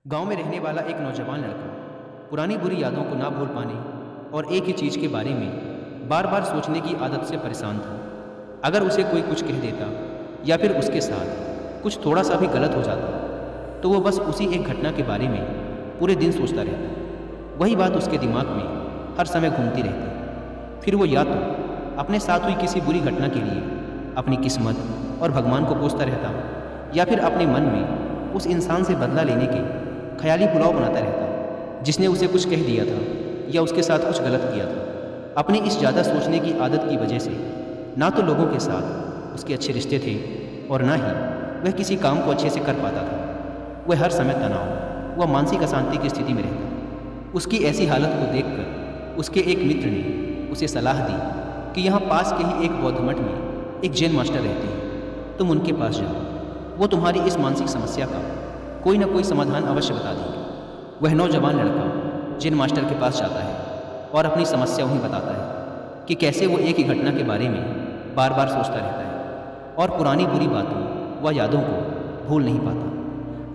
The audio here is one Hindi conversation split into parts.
गांव में रहने वाला एक नौजवान लड़का पुरानी बुरी यादों को ना भूल पाने और एक ही चीज़ के बारे में बार बार सोचने की आदत से परेशान था। अगर उसे कोई कुछ कह देता या फिर उसके साथ कुछ थोड़ा सा भी गलत हो जाता तो वो बस उसी एक घटना के बारे में पूरे दिन सोचता रहता। वही बात उसके दिमाग में हर समय घूमती रहती। फिर वो या तो अपने साथ हुई किसी बुरी घटना के लिए अपनी किस्मत और भगवान को कोसता रहता या फिर अपने मन में उस इंसान से बदला लेने के ख्याली पुलाव बनाता रहता जिसने उसे कुछ कह दिया था या उसके साथ कुछ गलत किया था। अपनी इस ज़्यादा सोचने की आदत की वजह से ना तो लोगों के साथ उसके अच्छे रिश्ते थे और ना ही वह किसी काम को अच्छे से कर पाता था। वह हर समय तनाव व मानसिक अशांति की स्थिति में रहता। उसकी ऐसी हालत को देखकर उसके एक मित्र ने उसे सलाह दी कि यहाँ पास के ही एक बौद्ध मठ में एक जैन मास्टर रहते हैं, तुम उनके पास जाओ, वो तुम्हारी इस मानसिक समस्या का कोई ना कोई समाधान अवश्य बता देंगे। वह नौजवान लड़का जैन मास्टर के पास जाता है और अपनी समस्या उन्हें बताता है कि कैसे वो एक ही घटना के बारे में बार बार सोचता रहता है और पुरानी बुरी बातों व यादों को भूल नहीं पाता।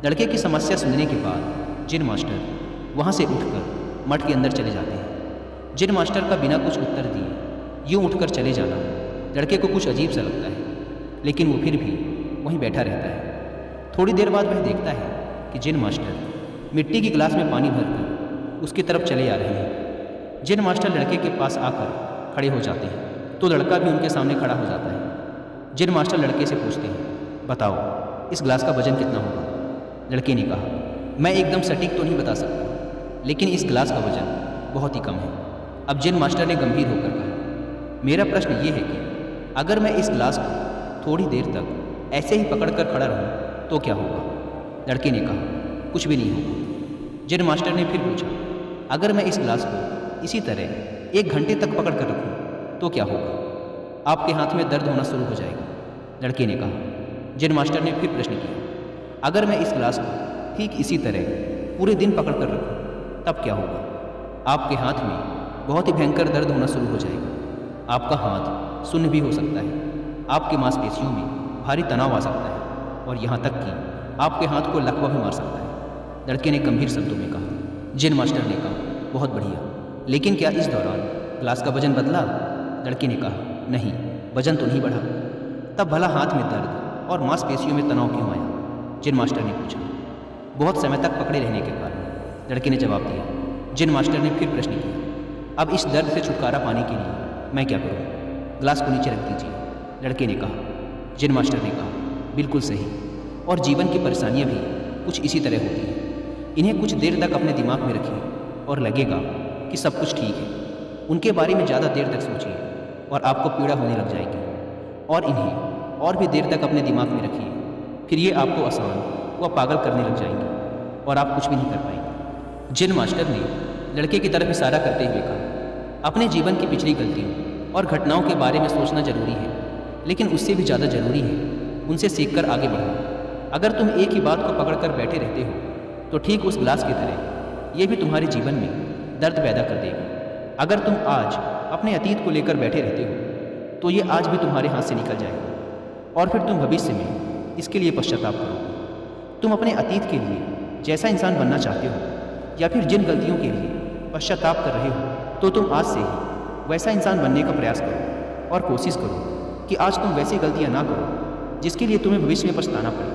लड़के की समस्या सुनने के बाद जैन मास्टर वहाँ से उठकर मठ के अंदर चले जाते हैं। जैन मास्टर का बिना कुछ उत्तर दिए यूँ उठकर चले जाना लड़के को कुछ अजीब सा लगता है, लेकिन वो फिर भी वहीं बैठा रहता है। थोड़ी देर बाद वह देखता है कि जैन मास्टर मिट्टी की गिलास में पानी भरकर उसकी तरफ चले आ रहे हैं। जैन मास्टर लड़के के पास आकर खड़े हो जाते हैं तो लड़का भी उनके सामने खड़ा हो जाता है। जैन मास्टर लड़के से पूछते हैं, बताओ इस गिलास का वजन कितना होगा? लड़के ने कहा, मैं एकदम सटीक तो नहीं बता सकता, लेकिन इस गिलास का वजन बहुत ही कम है। अब जैन मास्टर ने गंभीर होकर कहा, मेरा प्रश्न ये है कि अगर मैं इस गिलास को थोड़ी देर तक ऐसे ही पकड़कर खड़ा रहूं तो क्या होगा? लड़के ने कहा, कुछ भी नहीं होगा। जैन मास्टर ने फिर पूछा, अगर मैं इस गिलास को इसी तरह 1 घंटे तक पकड़ कर रखूं तो क्या होगा? आपके हाथ में दर्द होना शुरू हो जाएगा। लड़के ने कहा। जैन मास्टर ने फिर प्रश्न किया, अगर मैं इस गिलास को ठीक इसी तरह पूरे दिन पकड़ कर रखूं तब क्या होगा? आपके हाथ में बहुत ही भयंकर दर्द होना शुरू हो जाएगा। आपका हाथ सुन्न भी हो सकता है। आपकी मांसपेशियों में भारी तनाव आ सकता है और यहाँ तक कि आपके हाथ को लकवा भी मार सकता है। लड़के ने गंभीर शब्दों में कहा। जैन मास्टर ने कहा, बहुत बढ़िया, लेकिन क्या इस दौरान गिलास का वजन बदला? लड़के ने कहा, नहीं, वजन तो नहीं बढ़ा। तब भला हाथ में दर्द और मांसपेशियों में तनाव क्यों आया? जैन मास्टर ने पूछा। बहुत समय तक पकड़े रहने के कारण, लड़के ने जवाब दिया। जैन मास्टर ने फिर प्रश्न किया, अब इस दर्द से छुटकारा पाने के लिए मैं क्या करूँ? गिलास को नीचे रख दीजिए। लड़के ने कहा। जैन मास्टर ने कहा, बिल्कुल सही, और जीवन की परेशानियां भी कुछ इसी तरह होती हैं। इन्हें कुछ देर तक अपने दिमाग में रखिए और लगेगा कि सब कुछ ठीक है। उनके बारे में ज़्यादा देर तक सोचिए और आपको पीड़ा होने लग जाएगी, और इन्हें और भी देर तक अपने दिमाग में रखिए, फिर ये आपको आसान व पागल करने लग जाएंगे और आप कुछ भी नहीं कर पाएंगे। जैन मास्टर ने लड़के की तरफ इशारा करते हुए कहा, अपने जीवन की पिछली गलतियों और घटनाओं के बारे में सोचना जरूरी है, लेकिन उससे भी ज़्यादा जरूरी है उनसे सीखकर आगे बढ़ना। अगर तुम एक ही बात को पकड़कर बैठे रहते हो तो ठीक उस गिलास की तरह ये भी तुम्हारे जीवन में दर्द पैदा कर देगा। अगर तुम आज अपने अतीत को लेकर बैठे रहते हो तो ये आज भी तुम्हारे हाथ से निकल जाएगा और फिर तुम भविष्य में इसके लिए पश्चाताप करोगे। तुम अपने अतीत के लिए जैसा इंसान बनना चाहते हो या फिर जिन गलतियों के लिए पश्चाताप कर रहे हो तो तुम आज से ही वैसा इंसान बनने का प्रयास करो और कोशिश करो कि आज तुम वैसी गलतियाँ ना करो जिसके लिए तुम्हें भविष्य में पछताना पड़े।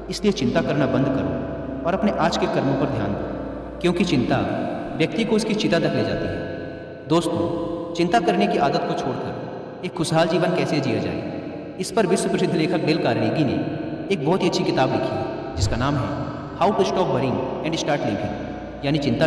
इसलिए चिंता करना बंद करो और अपने आज के कर्मों पर ध्यान दो, क्योंकि चिंता व्यक्ति को उसकी चिता तक ले जाती है। दोस्तों, चिंता करने की आदत को छोड़कर एक खुशहाल जीवन कैसे जिया जाए, इस पर विश्व प्रसिद्ध लेखक डेल कार्नेगी ने एक बहुत ही अच्छी किताब लिखी है जिसका नाम है how to stop worrying and start living, यानी चिंता